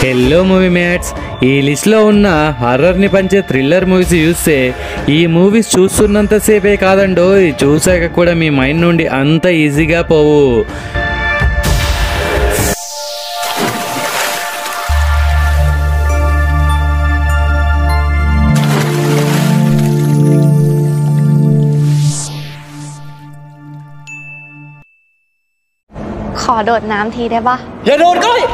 Hello movie mates, ఈ లిస్ట్లో ఉన్న హర్రర్ని పంచే థ్రిల్లర్ మూవీస్ చూస్తే ఈ మూవీస్ చూస్తున్నంతసేపే కాదండో, చూసాక కూడా మీ మైండ్ నుండి అంత ఈజీగా పోవు.ขอโดดน้ำทีได้ปะ อย่าโดดก้อย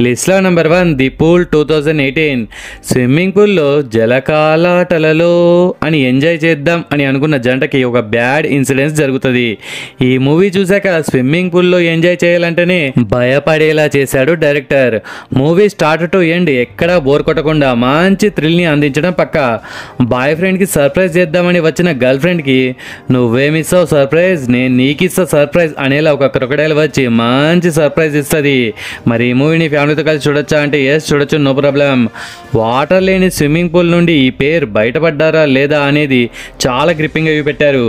లిస్ట్లో నెంబర్ 1 ది పూల్ 2018. స్విమ్మింగ్ పూల్లో జలకాలాటలలో అని ఎంజాయ్ చేద్దాం అని అనుకున్న జంటకి ఒక బ్యాడ్ ఇన్సిడెంట్ జరుగుతుంది. ఈ మూవీ చూశాక స్విమ్మింగ్ పూల్లో ఎంజాయ్ చేయాలంటేనే భయపడేలా చేశాడు director. Movie start to end ఎక్కడా బోర్ కొట్టకుండా మంచి థ్రిల్ని అందించడం పక్క. బాయ్ ఫ్రెండ్కి సర్ప్రైజ్ చేద్దామని వచ్చిన గర్ల్ ఫ్రెండ్కి నువ్వేమిస్తావు సర్ప్రైజ్, నేను నీకిస్తా సర్ప్రైజ్ అనేలా ఒక క్రొకడైల్ వచ్చి మంచి సర్ప్రైజ్ ఇస్తుంది. మరి ఈ మూవీని ఫ్యామిలీతో కలిసి చూడొచ్చా అంటే ఎస్ చూడొచ్చు, నో ప్రాబ్లం. వాటర్ లేని స్విమ్మింగ్ పూల్ నుండి ఈ పేరు బయటపడ్డారా లేదా అనేది చాలా గ్రిప్పింగ్గా పెట్టారు.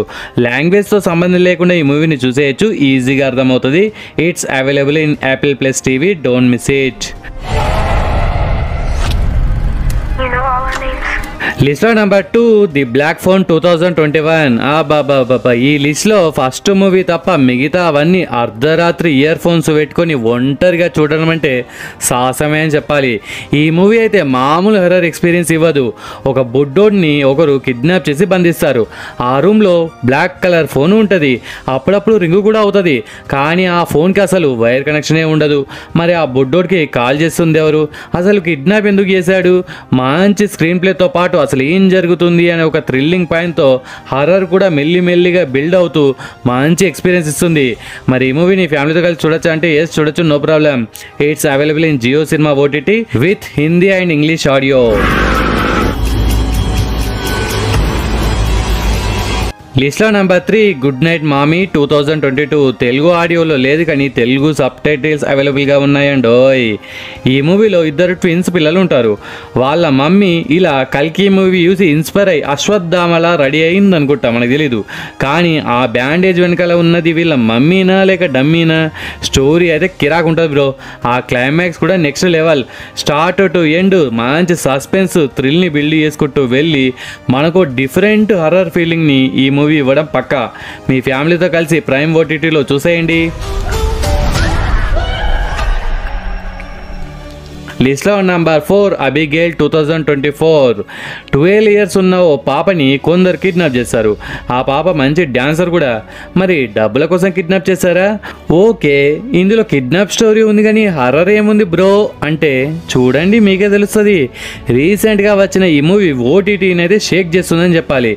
లాంగ్వేజ్తో సంబంధం లేకుండా ఈ మూవీని చూసేయచ్చు, ఈజీగా అర్థమవుతుంది. It's available in Apple plus TV, don't miss it. లిస్ట్లో నెంబర్ 2 ది బ్లాక్ ఫోన్ 2021. బాబా, ఈ లిస్ట్లో ఫస్ట్ మూవీ తప్ప మిగతా అవన్నీ అర్ధరాత్రి ఇయర్ ఫోన్స్ పెట్టుకొని ఒంటరిగా చూడడం అంటే సాహసమే అని చెప్పాలి. ఈ మూవీ అయితే మామూలు హర్రర్ ఎక్స్పీరియన్స్ ఇవ్వదు. ఒక బుడ్డోడ్ని ఒకరు కిడ్నాప్ చేసి బంధిస్తారు. ఆ రూమ్లో బ్లాక్ కలర్ ఫోన్ ఉంటుంది, అప్పుడప్పుడు రింగు కూడా అవుతుంది. కానీ ఆ ఫోన్కి అసలు వైర్ కనెక్షనే ఉండదు. మరి ఆ బుడ్డోడ్కి కాల్ చేస్తుంది ఎవరు, అసలు కిడ్నాప్ ఎందుకు చేశాడు, మంచి స్క్రీన్ ప్లేతో పాటు అసలు ఏం జరుగుతుంది అనే ఒక థ్రిల్లింగ్ పాయింట్తో హర్రర్ కూడా మెల్లిమెల్లిగా బిల్డ్ అవుతూ మంచి ఎక్స్పీరియన్స్ ఇస్తుంది. మరి ఈ మూవీని ఫ్యామిలీతో కలిసి చూడొచ్చా అంటే ఎస్ చూడొచ్చు, no problem. It's available in Jio cinema OTT with Hindi and English audio. లిస్ట్లో number 3 good night mommy 2022. Telugu ఆడియోలో లేదు కానీ తెలుగు సబ్ టైటిల్స్ అవైలబుల్గా ఉన్నాయండోయ్. ఈ మూవీలో ఇద్దరు ట్విన్స్ పిల్లలు ఉంటారు. వాళ్ళ మమ్మీ ఇలా కల్కి మూవీ చూసి ఇన్స్పైర్ అయ్యి అశ్వత్థామలా రెడీ అయింది అనుకుంటా, మనకు తెలీదు. కానీ ఆ బ్యాండేజ్ వెనకాల ఉన్నది వీళ్ళ మమ్మీనా లేక డమ్మీనా, స్టోరీ అయితే కిరాక్ ఉంటుంది బ్రో. ఆ క్లైమాక్స్ కూడా next level. Start to end మంచి సస్పెన్స్ థ్రిల్ని బిల్డ్ చేసుకుంటూ వెళ్ళి మనకు డిఫరెంట్ హర్రర్ ఫీలింగ్ని ఈ మూవీ ఇవ్వడం పక్కా. మీ ఫ్యామిలీతో కలిసి ప్రైమ్ ఓటీటీలో చూసేయండి. లిస్ట్లో నెంబర్ 4 అబిగేల్ 2024. 12 ఇయర్స్ ఉన్న ఓ పాపని కొందరు కిడ్నాప్ చేస్తారు. ఆ పాప మంచి డ్యాన్సర్ కూడా. మరి డబ్బుల కోసం కిడ్నాప్ చేశారా? ఓకే, ఇందులో కిడ్నాప్ స్టోరీ ఉంది కానీ హర్రర్ ఏముంది బ్రో అంటే చూడండి, మీకే తెలుస్తుంది. రీసెంట్గా వచ్చిన ఈ మూవీ ఓటీటీని అయితే షేక్ చేస్తుందని చెప్పాలి.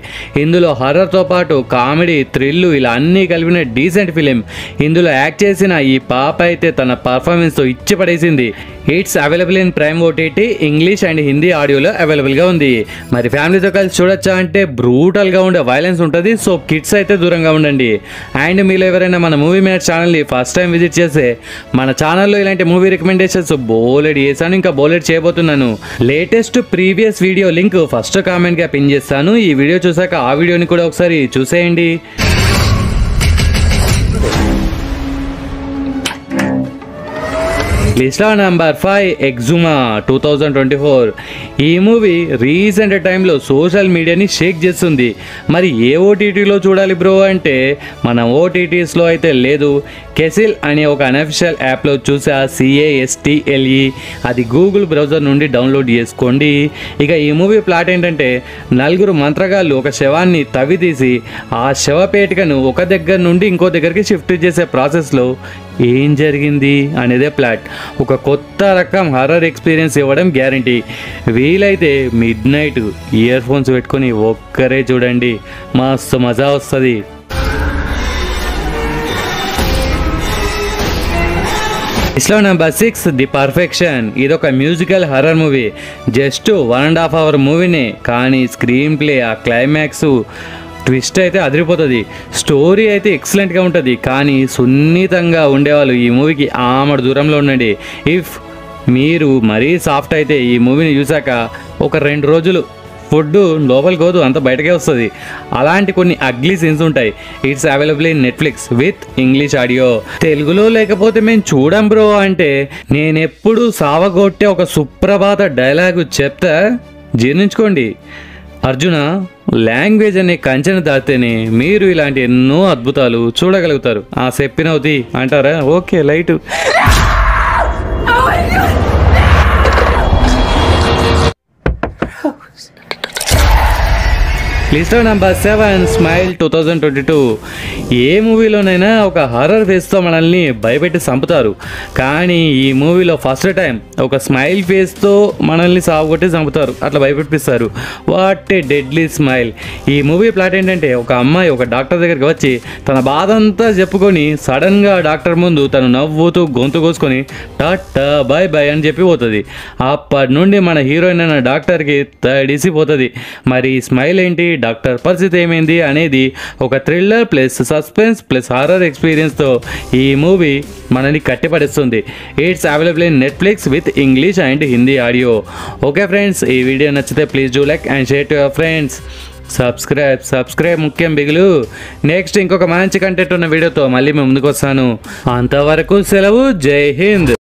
ఇందులో హర్రర్తో పాటు కామెడీ, థ్రిల్లు ఇలా అన్నీ కలిపిన డీసెంట్ ఫిలిం. ఇందులో యాక్ట్ చేసిన ఈ పాప అయితే తన పర్ఫార్మెన్స్తో ఇచ్చి పడేసింది. It's available in Prime OTT English and Hindi ఆడియోలో అవైలబుల్గా ఉంది. మరి ఫ్యామిలీతో కలిసి చూడొచ్చా అంటే బ్రూటల్గా ఉండే వైలెన్స్ ఉంటుంది, సో కిడ్స్ అయితే దూరంగా ఉండండి. అండ్ మీలో ఎవరైనా మన మూవీ మేట్ ఛానల్ని ఫస్ట్ టైం విజిట్ చేస్తే మన ఛానల్లో ఇలాంటి మూవీ రికమెండేషన్స్ బోలెడ్ చేశాను, ఇంకా బోలెడ్ చేయబోతున్నాను. Latest previous video link first కామెంట్గా పిన్ చేస్తాను. ఈ వీడియో చూసాక ఆ వీడియోని కూడా ఒకసారి చూసేయండి. లిస్ట్లో నెంబర్ 5 ఎగ్జుమా 2024. ఈ మూవీ రీసెంట్ టైంలో సోషల్ మీడియాని షేక్ చేస్తుంది. మరి ఏ ఓటీటీలో చూడాలి బ్రో అంటే మన ఓటీటీస్లో అయితే లేదు. కెసిల్ అనే ఒక అనఫిషియల్ యాప్లో చూసా, CASTLE. అది గూగుల్ బ్రౌజర్ నుండి డౌన్లోడ్ చేసుకోండి. ఇక ఈ మూవీ ప్లాట్ ఏంటంటే నలుగురు మంత్రగాళ్ళు ఒక శవాన్ని తవ్వి తీసి ఆ శవపేటికను ఒక దగ్గర నుండి ఇంకో దగ్గరికి షిఫ్ట్ చేసే ప్రాసెస్లో ఏం జరిగింది అనేదే ప్లాట్. ఒక కొత్త రకం హర్రర్ ఎక్స్పీరియన్స్ ఇవ్వడం గ్యారంటీ. వీలైతే మిడ్ నైట్ ఇయర్ ఫోన్స్ పెట్టుకొని ఒక్కరే చూడండి, మస్తు మజా వస్తుంది. లిస్ట్లో నెంబర్ 6 ది పర్ఫెక్షన్. ఇదొక musical horror movie. Just 1.5 hour మూవీనే, కానీ స్క్రీన్ ప్లే, ఆ క్లైమాక్స్ ట్విస్ట్ అయితే అదిరిపోతుంది. స్టోరీ అయితే ఎక్సలెంట్గా ఉంటుంది, కానీ సున్నితంగా ఉండేవాళ్ళు ఈ మూవీకి ఆమడు దూరంలో ఉండండి. ఇఫ్ మీరు మరీ సాఫ్ట్ అయితే ఈ మూవీని చూసాక ఒక 2 రోజులు ఫుడ్ లోపలికి పోదు, అంత బయటకే వస్తుంది. అలాంటి కొన్ని అగ్లీ సీన్స్ ఉంటాయి. It's available in Netflix with English audio. తెలుగులో లేకపోతే మేము చూడం బ్రో అంటే నేనెప్పుడు సావగొట్టే ఒక సుప్రభాత డైలాగు చెప్తా, జీర్ణించుకోండి. అర్జున, లాంగ్వేజ్ అనే కంచెను దాటితేనే మీరు ఇలాంటి ఎన్నో అద్భుతాలు చూడగలుగుతారు. ఆ చెప్పినవుతి అంటారా? Okay, light. List number 7, smile 2022. ఏ మూవీలోనైనా ఒక హారర్ ఫేస్తో మనల్ని భయపెట్టి చంపుతారు, కానీ ఈ మూవీలో ఫస్ట్ టైం ఒక స్మైల్ ఫేస్తో మనల్ని సాగుకొట్టి చంపుతారు, అట్లా భయపెట్టిస్తారు. What a deadly smile. ఈ మూవీ ప్లాట్ ఏంటంటే, ఒక అమ్మాయి ఒక డాక్టర్ దగ్గరికి వచ్చి తన బాధ అంతా చెప్పుకొని సడన్గా డాక్టర్ ముందు తను నవ్వుతూ గొంతు కోసుకొని టాటా బాయ్ బాయ్ అని చెప్పి పోతుంది. అప్పటి నుండి మన హీరోయిన్ అన్న డాక్టర్కి తడిసిపోతుంది. మరి ఈ స్మైల్ ఏంటి, డాక్టర్ పరిస్థితి ఏమైంది అనేది ఒక thriller plus suspense plus horror ఎక్స్పీరియన్స్తో ఈ మూవీ మనని కట్టిపడేస్తుంది. It's available in Netflix with English and Hindi audio. Okay friends, ఈ వీడియో నచ్చితే please do like and share to your friends. Subscribe ముఖ్యం బిగులు. నెక్స్ట్ ఇంకొక మంచి కంటెంట్ ఉన్న వీడియోతో మళ్ళీ మేము ముందుకు వస్తాను. అంతవరకు సెలవు. జై హింద్.